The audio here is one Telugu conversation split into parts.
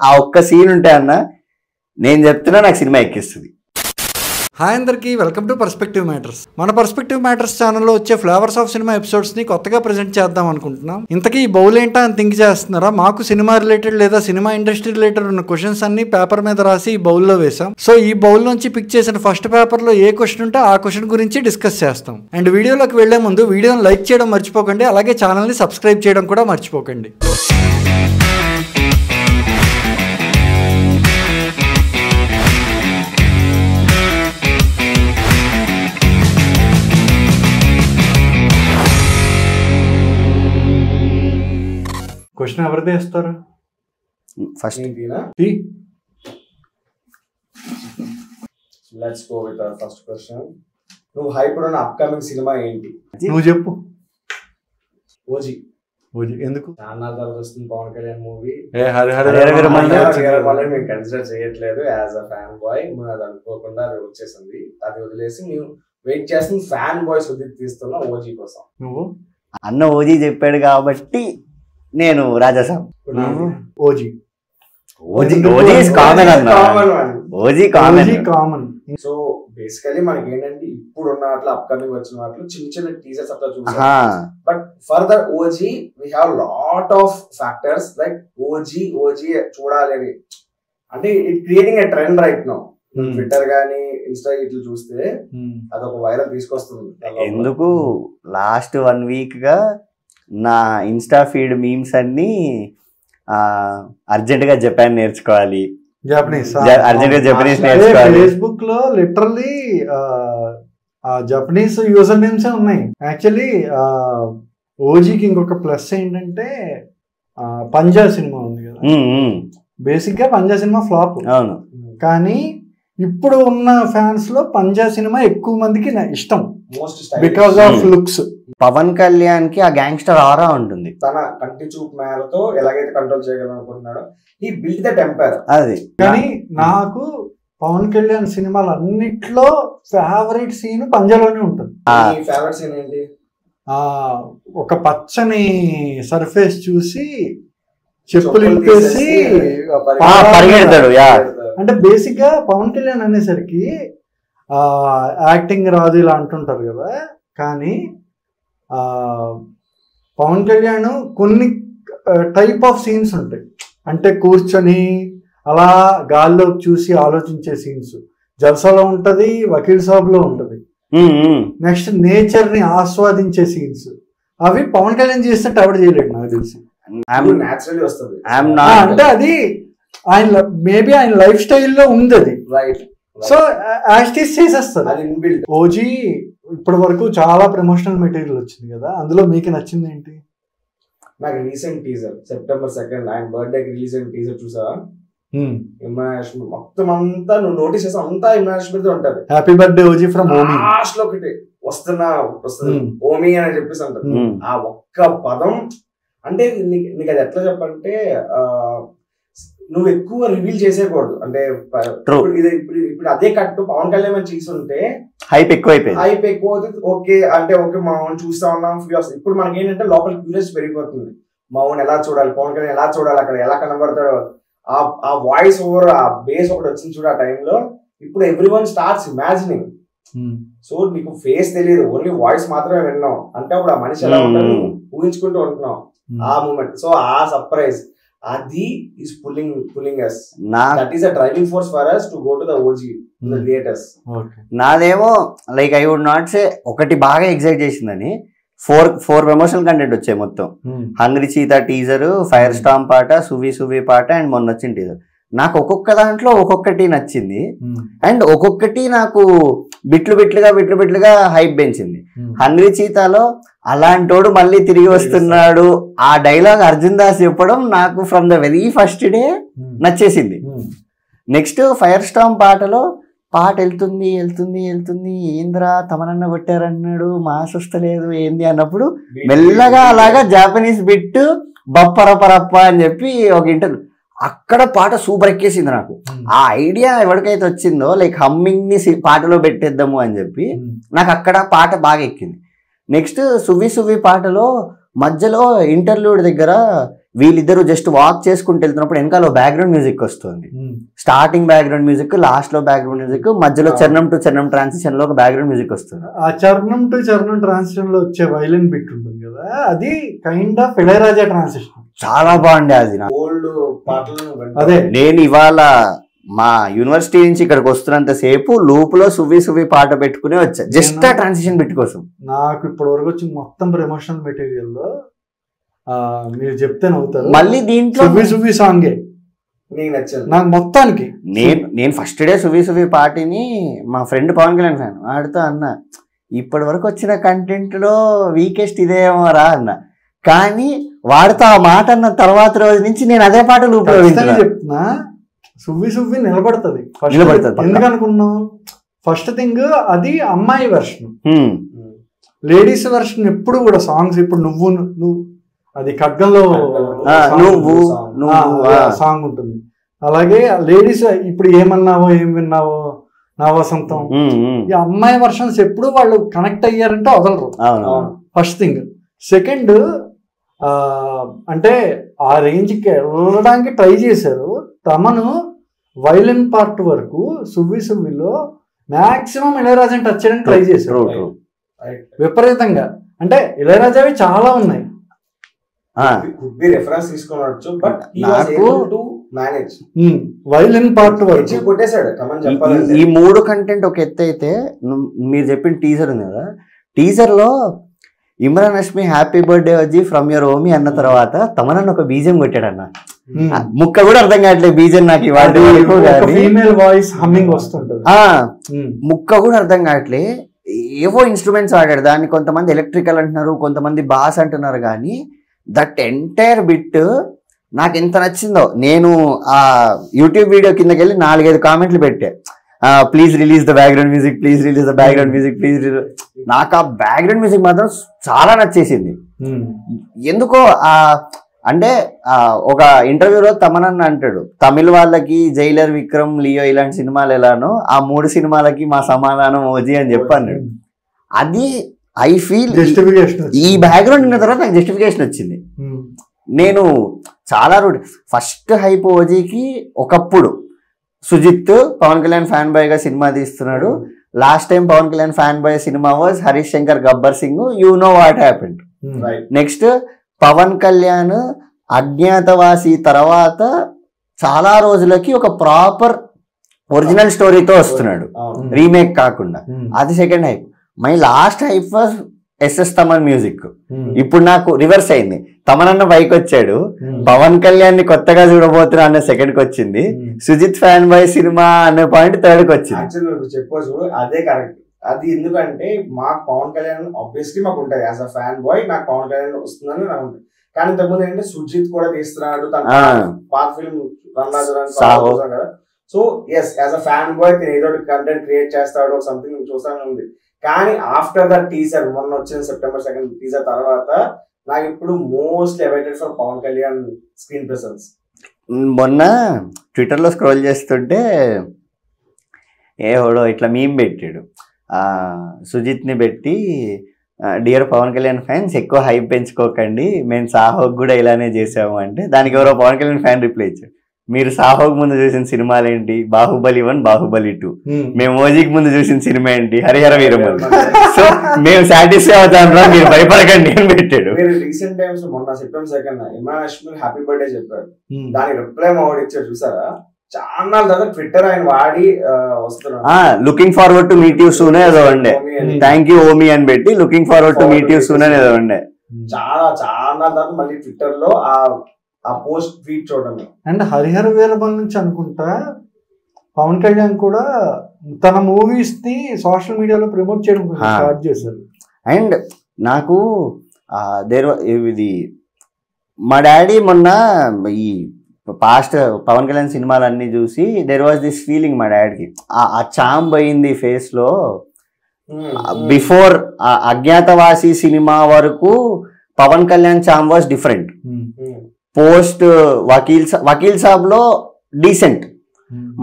ఆ ఒక్క సీన్ ఉంటే అన్న నేను చెప్తున్నా నాకు సినిమా ఎక్కిస్తుంది. హాయ్ అందరికీ, వెల్కమ్ టు పర్స్పెక్టివ్ మ్యాటర్స్. మన పర్స్పెక్టివ్ మ్యాటర్స్ ఛానల్లో వచ్చే ఫ్లేవర్స్ ఆఫ్ సినిమా ఎపిసోడ్స్ని కొత్తగా ప్రజెంట్ చేద్దాం అనుకుంటున్నాం. ఇంతకీ ఈ బౌల్ ఏంటా అని థింక్ చేస్తున్నారా? మాకు సినిమా రిలేటెడ్ లేదా సినిమా ఇండస్ట్రీ రిలేటెడ్ ఉన్న క్వశ్చన్స్ అన్ని పేపర్ మీద రాసి ఈ బౌల్లో వేసాం. సో ఈ బౌల్ నుంచి పిక్ చేసిన ఫస్ట్ పేపర్లో ఏ క్వశ్చన్ ఉంటే ఆ క్వశ్చన్ గురించి డిస్కస్ చేస్తాం. అండ్ వీడియోలోకి వెళ్లే ముందు వీడియోని లైక్ చేయడం మర్చిపోకండి, అలాగే ఛానల్ని సబ్స్క్రైబ్ చేయడం కూడా మర్చిపోకండి. క్వశ్చన్ ఎవరిదే ఇస్తారు? First let's go with our first question. నువ్వు హైప్ ఉన్న అప్కమింగ్ సినిమా ఏంటి? నువ్వు చెప్పు. ఓజీ. ఓజీ ఎందుకు? చాలా తర్వాత వస్తుంది పవన్ కళ్యాణ్ మూవీ. మేము కన్సిడర్ చేయట్లేదు యాజ్ అ ఫ్యాన్ బాయ్. అది అనుకోకుండా అది వచ్చేసింది. అది వదిలేసి మేము వెయిట్ చేస్తుంది ఫ్యాన్ బాయ్స్ తీస్తున్న ఓజీ కోసం. నువ్వు? అన్న ఓజీ చెప్పాడు కాబట్టి నేను రాజాసాబ్. ఓజీ కామన్ అన్న, ఓజీ కామన్. సో బేసికలీ మనకి ఏంటంటే ఇప్పుడు ఉన్న వాటిలో అప్కమింగ్ వచ్చిన వాటిలో చిన్న చిన్న టీజర్స్ అట్లా చూసాం. But further OG we have lot of factors like OG చూడాలి అని. అంటే it creating a trend right now. Twitter గానీ ఇన్స్టా ఇట్లా చూస్తే అదొక వైరల్ తీసుకొస్తుంది. ఎందుకు లాస్ట్ 1 వీక్ గా నా ఇన్స్టా ఫీడ్ మీమ్స్ అన్ని అర్జెంట్ గా జపాన్ నేర్చుకోవాలి, అర్జెంట్ గా జపనీస్ నేర్చుకోవాలి. ఫేస్బుక్ లో లిటరల్లీ జపనీస్ యూజర్ నేమ్స్ ఉన్నాయి. యాక్చువల్లీ ఓజీకి ఇంకొక ప్లస్ ఏంటంటే పంజా సినిమా ఉంది కదా, బేసిక్ గా పంజా సినిమా ఫ్లాప్. అవును, కానీ ఇప్పుడు ఉన్న ఫ్యాన్స్ లో పంజా సినిమా ఎక్కువ మందికి ఇష్టం because of looks. Pawan Kalyan కి ఆ గ్యాంగ్స్టర్ ఆరా ఉంటుంది. తన కంటి చూపు మేరతో ఎలాగైతే కంట్రోల్ చేయగలనుకుంటున్నాడో ఈ బిల్డ్ ద టెంపర్ అది. కానీ నాకు పవన్ కళ్యాణ్ సినిమాలు అన్నిట్లో ఫేవరెట్ సీన్ పంజాలోనే ఉంటుంది. ఫేవరెట్ సీన్ ఏంటి? ఒక పచ్చని సర్ఫేస్ చూసి చెప్పులు ఇప్పేసి పరిగెడతాడు. అంటే బేసిక్ గా పవన్ కళ్యాణ్ అనేసరికి యాక్టింగ్ రాదు ఇలా అంటుంటారు కదా, కానీ పవన్ కళ్యాణ్ కొన్ని టైప్ ఆఫ్ సీన్స్ ఉంటాయి. అంటే కూర్చొని అలా గాల్లో చూసి ఆలోచించే సీన్స్ జల్సాలో ఉంటది, వకీల్ సాబ్ లో ఉంటది. నెక్స్ట్ నేచర్ ని ఆస్వాదించే సీన్స్ అవి పవన్ కళ్యాణ్ చేస్తే ఎవరు చేయలేడు నాకు తెలిసి. అంటే అది ఆయన మేబీ ఆయన లైఫ్ స్టైల్లో ఉంది అది. రైట్. సో యాక్టివ్ చేసేస్తారు. ఓజీ ఇప్పటి వరకు చాలా ప్రమోషనల్ మెటీరియల్ వచ్చింది కదా, అందులో మీకు నచ్చింది ఏంటి? నాకు రీసెంట్ టీజర్ September 2nd ఆయన బర్త్డే రిలీజ్ అయిన టీజర్ చూసావా? ఇమాజినేషన్ మొత్తం అంతా నువ్వు నోటీస్ చేసా, అంతా ఇమాజినేషన్ ఉంటది. Happy birthday OG from owe me. Last లో ఒకటి వస్తుంది ఓమీ అని చెప్పేసి అంటారు. ఆ ఒక్క పదం అంటే నీకు అది ఎట్లా చెప్పంటే నువ్వు ఎక్కువ రివీల్ చేసేయకూడదు. అంటే ఇప్పుడు అదే కట్టు పవన్ కళ్యాణ్ తీసుంటే హైప్ ఎక్కువ ఓకే అంటే ఓకే మా ఓన్ చూస్తా ఉన్నాం. ఇప్పుడు మనకి ఏంటంటే లోపల క్యూరియస్ పెరిగిపోతుంది. మా ఓన్ ఎలా చూడాలి, పవన్ కళ్యాణ్ ఎలా చూడాలి, అక్కడ ఎలా కనబడతాడో, ఆ వాయిస్ ఓవర్ ఆ బేస్ ఒకటి వచ్చింది చూడు ఆ టైంలో. ఇప్పుడు ఎవ్రీవన్ స్టార్ట్స్ ఇమాజినింగ్. సో నీకు ఫేస్ తెలియదు, ఓన్లీ వాయిస్ మాత్రమే విన్నావు. అంటే అప్పుడు ఆ మనిషి ఎలా ఉంటాడు ఊహించుకుంటూ ఉంటున్నావు ఆ మూమెంట్. సో ఆ సర్ప్రైజ్ అది is pulling us. That is a driving force for us to go to the OG, to the theaters. నాదేమో like I would not say ఒకటి బాగా ఎగ్జైట్ చేసిందని 4 ప్రమోషనల్ కంటెంట్ వచ్చాయి మొత్తం. Hungry Cheetah teaser, Fire Storm పాట, సువి పాట అండ్ మొన్న వచ్చిన టీజర్. నాకు ఒక్కొక్క దాంట్లో ఒక్కొక్కటి నచ్చింది అండ్ ఒక్కొక్కటి నాకు బిట్లుగా హైప్ పెంచింది. హంగ్రీ చీతాలో అలాంటోడు మళ్ళీ తిరిగి వస్తున్నాడు ఆ డైలాగ్ అర్జున్ దాస్ చెప్పడం నాకు from the very first day నచ్చేసింది. నెక్స్ట్ ఫైర్ స్టామ్ పాటలో పాట వెళ్తుంది ఏంద్రా తమనన్న కొట్టారన్నాడు, మాస్ వస్తలేదు ఏంది అన్నప్పుడు మెల్లగా అలాగా జాపనీస్ బిట్ బప్పరపరప్ప అని చెప్పి ఒక ఇంటర్వ్యూ, అక్కడ పాట సూపర్ ఎక్కేసింది నాకు. ఆ ఐడియా ఎవరికైతే వచ్చిందో లైక్ హమ్మింగ్ ని పాటలో పెట్టేద్దాము అని చెప్పి నాకు అక్కడ పాట బాగా ఎక్కింది. నెక్స్ట్ సువి పాటలో మధ్యలో ఇంటర్లూడ్ దగ్గర వీళ్ళిద్దరు జస్ట్ వాక్ చేసుకుంటూ వెళ్తున్నప్పుడు వెనకాల బ్యాక్గ్రౌండ్ మ్యూజిక్ వస్తుంది. స్టార్టింగ్ బ్యాక్గ్రౌండ్ మ్యూజిక్, లాస్ట్ లో బ్యాక్గ్రౌండ్ మ్యూజిక్, మధ్యలో చరణం టు చరణం ట్రాన్సిషన్ లో ఒక బ్యాక్గ్రౌండ్ మ్యూజిక్ వస్తుంది. ఆ చరణం టు చరణం ట్రాన్సిషన్ లో వచ్చే వైలిన్ బిట్ ఉంటుంది కదా, అది కైండ్ ఆఫ్ ఇళయరాజా ట్రాన్సిషన్. చాలా బాగుండే అది. ఓల్డ్ పాటలు అదే నేను ఇవాళ మా యూనివర్సిటీ నుంచి ఇక్కడికి వస్తున్నంత సేపు లూప్ లో సువ్వి సువ్వి పాట పెట్టుకునే వచ్చా, జస్ట్ ఆ ట్రాన్సిషన్ బిట్ కోసం. నాకు ఇప్పటి వరకు వచ్చి మొత్తం ప్రమోషనల్ మెటీరియల్ లో మీరు చెప్తే నవ్వుతారు, మళ్ళీ దీంట్లో సువ్వి సువ్వి సాంగే నీకు నచ్చింది. నాకు మొత్తానికి నేను ఫస్ట్ డే సువ్వి సువ్వి పాటిని మా ఫ్రెండ్ పవన్ కళ్యాణ్ ఫ్యాన్ ఆడుతూ అన్న, ఇప్పటి వరకు వచ్చిన కంటెంట్ లో వీకెస్ట్ ఇదేమో రా అన్న. కానీ వాడితో ఆ మాట అన్న తర్వాత రోజు నుంచి నేను అదే పాట లూప్ లో చెప్తున్నా, సువ్వి సువ్వి నిలబడుతుంది. నిలబడుతుంది. ఎందుకనుకున్నావు? ఫస్ట్ థింగ్ అది అమ్మాయి వెర్షన్, లేడీస్ వెర్షన్ ఎప్పుడు కూడా సాంగ్స్, ఇప్పుడు నువ్వు అది ఖడ్గంలో సాంగ్ ఉంటుంది, అలాగే లేడీస్ ఇప్పుడు ఏమన్నావో ఏం విన్నావో నా వసంతం, ఈ అమ్మాయి వర్షన్స్ ఎప్పుడు వాళ్ళు కనెక్ట్ అయ్యారంటే వదలరు. First thing. సెకండ్, అంటే ఆ రేంజ్కి వెళ్ళడానికి ట్రై చేశారు. తమను వైలిన్ పార్ట్ వరకు సువ్వి సువ్విలో మాక్సిమం ఇళయరాజాని టచ్ చేయడానికి ట్రై చేశారు విపరీతంగా. అంటే ఇళయరాజావి చాలా ఉన్నాయి, రెఫరెన్స్ తీసుకున్నచ్చు, బట్ మేనేజ్ వైలిన్ పార్ట్ వరకు కొట్టేశాడు. ఈ మూడు కంటెంట్ ఒక ఎత్తు అయితే, మీరు చెప్పిన టీజర్ ఉంది కదా, టీజర్ లో ఇమ్రాన్ హష్మి హ్యాపీ బర్త్డే వచ్చి ఫ్రమ్ యువర్ ఓమి అన్న తర్వాత తమనన్న ఒక బీజం కొట్టాడు అన్న. ముక్క కూడా అర్థం కావట్లేదు బీజం నాకు ఫీమేల్ వాయిస్ హమ్మింగ్ వస్తుంటది, ముక్క కూడా అర్థం కావట్లే. ఏవో ఇన్స్ట్రుమెంట్స్ ఆడాడు, దాన్ని కొంతమంది ఎలక్ట్రికల్ అంటున్నారు, కొంతమంది బాస్ అంటున్నారు. కానీ దట్ ఎంటైర్ బిట్ నాకు ఎంత నచ్చిందో, నేను ఆ యూట్యూబ్ వీడియో కిందకి వెళ్ళి 4-5 కామెంట్లు పెట్టా, please release the background music, please release the background music, please release. నాకు ఆ బ్యాక్గ్రౌండ్ మ్యూజిక్ మాత్రం చాలా నచ్చేసింది. ఎందుకో అంటే ఒక ఇంటర్వ్యూలో తమనన్న అంటాడు, తమిళ వాళ్ళకి జైలర్, విక్రమ్, లియో ఇలాంటి సినిమాలు ఎలానో ఆ 3 సినిమాలకి మా సమాధానం ఓజీ అని చెప్పాను. అది ఐ ఫీల్ ఈ బ్యాక్గ్రౌండ్ ఉన్న తర్వాత నాకు జస్టిఫికేషన్ వచ్చింది. నేను చాలా ఫస్ట్ హైప్ ఓజీకి ఒకప్పుడు సుజిత్ పవన్ కళ్యాణ్ ఫ్యాన్ బాయ్ గా సినిమా తీస్తున్నాడు. Last time Pawan Kalyan fan boy cinema was Harish Shankar Gabbar Singh, you know what happened. Next Pawan Kalyan Agnyaathavaasi తర్వాత చాలా రోజులకి ఒక ప్రాపర్ ఒరిజినల్ స్టోరీతో వస్తున్నాడు, రీమేక్ కాకుండా. అది second hype. My last hype was SS Thaman music. ఇప్పుడు నాకు రివర్స్ అయింది, తమనన్న పైకి వచ్చాడు, పవన్ కళ్యాణ్ ని కొత్తగా చూడబోతున్నా అనే సెకండ్ కి వచ్చింది, సుజిత్ ఫ్యాన్ బాయ్ సినిమా అనే పాయింట్ థర్డ్ కి వచ్చింది. చెప్పొచ్చు, అదే కరెక్ట్. అది ఎందుకంటే మాకు పవన్ కళ్యాణ్ ఆబ్వియస్లీ మాకు ఉంటుంది, యాజ్ అ ఫ్యాన్ బాయ్ నాకు పవన్ కళ్యాణ్ వస్తుందని నాకు ఉంటుంది. కానీ ఇంతకుముందు ఏంటంటే సుజిత్ కూడా తీస్తున్నాడు, తన పాత ఫిల్మ్ కదా. So yes, as a fan boy ఏదో కంటెంట్ క్రియేట్ చేస్తాడు, సంథింగ్ చూస్తానే ఉంది. కానీ ఆఫ్టర్ ద టీజర్, మొన్న వచ్చిన September 2 టీజర్ తర్వాత నాకు ఇప్పుడు most awaited for Pawan Kalyan screen presence. మొన్న ట్విట్టర్ లో స్క్రోల్ చేస్తుంటే ఏవడో ఇట్లా మీమ్ పెట్టాడు, సుజిత్ ని పెట్టి, డియర్ పవన్ కళ్యాణ్ ఫ్యాన్స్ ఎక్కువ హైప్ పెంచుకోకండి, మేము సాహోక్ కూడా ఇలానే చేసాము అంటే, దానికి ఎవరో పవన్ కళ్యాణ్ ఫ్యాన్ రిప్లై ఇచ్చాడు, మీరు సాహోక్ ముందు చూసిన సినిమాలు ఏంటి, బాహుబలి 1, బాహుబలి 2. మేము ఓజీకి ముందు చూసిన సినిమా ఏంటి, హరిహర వీరమల్లి. సో మేము సాటిస్ఫై అవుతాం, మీరు భయపడకండి అని పెట్టాడు. రీసెంట్ టైమ్స్ మొన్న September 2 Imran Hashmi happy birthday చెప్పాడు, దాని రిప్లై మావాడు ఇచ్చాడు చూసారా, చాలా తర్వాత ట్విట్టర్ ఆయన వాడి వస్తున్నాడు, looking forward to meet you soon ఏదో ఉండే, థ్యాంక్ యూ ఓమి అని పెట్టి looking forward to meet you soon అని ఏదో ఉండే. చాలా తర్వాత మళ్ళీ ట్విట్టర్ లో ఆ పోస్ట్ ట్వీట్ చూడండి. అండ్ హరిహర వీరమల్లి నుంచి అనుకుంటా పవన్ కళ్యాణ్ కూడా తన మూవీస్ ని సోషల్ మీడియాలో ప్రమోట్ చేయడం స్టార్ట్ చేశారు. అండ్ నాకు ఇది మా డాడీ మొన్న ఈ పాస్ట్ పవన్ కళ్యాణ్ సినిమాలన్నీ చూసి దేర్ వాజ్ దిస్ ఫీలింగ్ మా డాడీకి, ఆ చామ్ పోయింది ఫేస్ లో. బిఫోర్ అజ్ఞాతవాసి సినిమా వరకు పవన్ కళ్యాణ్ చామ్ was different. Post Vakeel Saab లో డీసెంట్,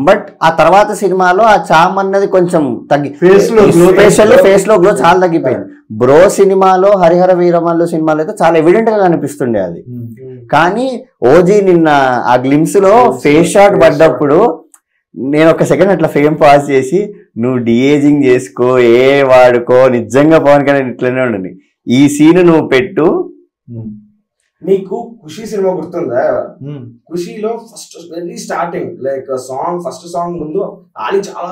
బట్ ఆ తర్వాత సినిమాలో ఆ చామ్ అన్నది కొంచెం తగ్గి ఫేస్ లో గ్లో చాలా తగ్గిపోయింది. బ్రో సినిమాలో, హరిహర వీరమల్లు సినిమాలో అయితే చాలా ఎవిడెంట్ గా కనిపిస్తుండే అది. కానీ ఓజీ నిన్న ఆ గ్లిమ్స్ లో ఫేస్ షాట్ పడ్డప్పుడు నేను ఒక సెకండ్ అట్లా ఫేమ్ పాస్ చేసి, నువ్వు డిఏజింగ్ చేసుకో, ఏ వాడుకో, నిజంగా పవన్ కళ్యాణ్ ఇట్లనే ఉండని, ఈ సీన్ నువ్వు పెట్టు. నీకు ఖుషి సినిమా గుర్తుందా? ఖుషిలో first very starting like song, first song ముందు ఆలి చాలా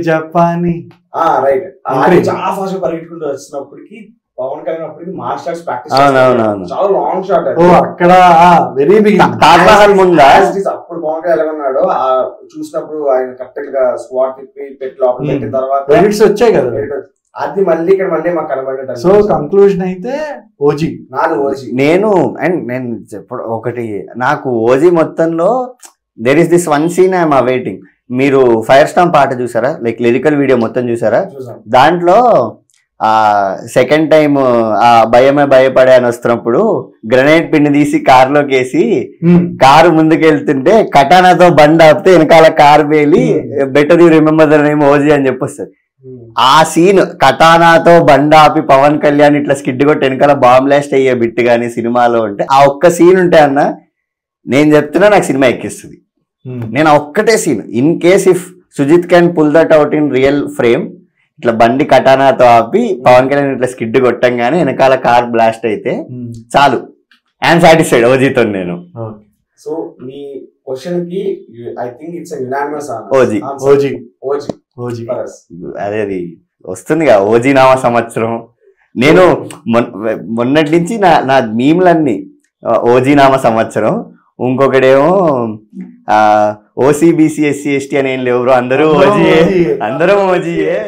జపానీ రైట్, ఆలి చాలా ఫాస్ట్ పరిగెట్టుకుంటూ వచ్చినప్పటికి పవన్ కళ్యాణ్ అప్పటికి మార్షల్ ఆర్ట్స్ ప్రాక్టీస్ చాలా లాంగ్ షాట్ అక్కడ వెరీ బిగినింగ్ అప్పుడు పవన్ కళ్యాణ్ ఎలా ఉన్నాడో చూసినప్పుడు ఆయన కరెక్ట్ గా స్క్వాట్ తిప్పి పెట్టి లోపల పెట్టిన తర్వాత వచ్చాయి కదా, అది మళ్ళీ ఇక్కడ మళ్ళీ మాకు కనబడేట. సో కంక్లూజన్ అయితే ఓజీ, నేను చెప్పడం ఒకటి, నాకు ఓజీ మొత్తంలో there is this one scene I'm awaiting. మీరు ఫైర్ స్టాంప్ పాట చూసారా? లైక్ లిరికల్ వీడియో మొత్తం చూసారా? దాంట్లో సెకండ్ టైం ఆ భయమే భయపడే అని వస్తున్నప్పుడు గ్రనైట్ పిన్ తీసి కారులోకి వేసి కారు ముందుకెళ్తుంటే కటానాతో బండి ఆపితే వెనకాల కారు పేలి better you remember the name OG అని చెప్పొస్తుంది. ఆ సీన్ కటానాతో బండి ఆపి పవన్ కళ్యాణ్ ఇట్లా స్కిడ్ కొట్టి వెనకాల బాంబ్ బ్లాస్ట్ అయ్యే బిట్ గానీ సినిమాలో ఉంటే, ఆ ఒక్క సీన్ ఉంటే అన్న నేను చెప్తున్నా నాకు సినిమా ఎక్కిస్తుంది. నేను ఆ ఒక్కటే scene, in case if Sujeeth can pull that out in real frame, ఇట్లా బండి కటానాతో ఆపి పవన్ కళ్యాణ్ ఇట్లా స్కిడ్ కొట్టంగానే వెనకాల కార్ బ్లాస్ట్ అయితే చాలు, ఐఎమ్ సాటిస్ఫైడ్ ఓజీతో నేను. సో మీ క్వశ్చన్ కి I think it's unanimous OG. అదే అది వస్తుందిగా ఓజీ నామ సంవత్సరం. నేను మొన్నటి నుంచి నా మీమ్లన్నీ ఓజీ నామ సంవత్సరం, ఇంకొకడేమో ఓసీబీసీ ఎస్సీ ఎస్టీ అని ఏం లేవు, అందరూ ఓజీయే, అందరం ఓజీయే.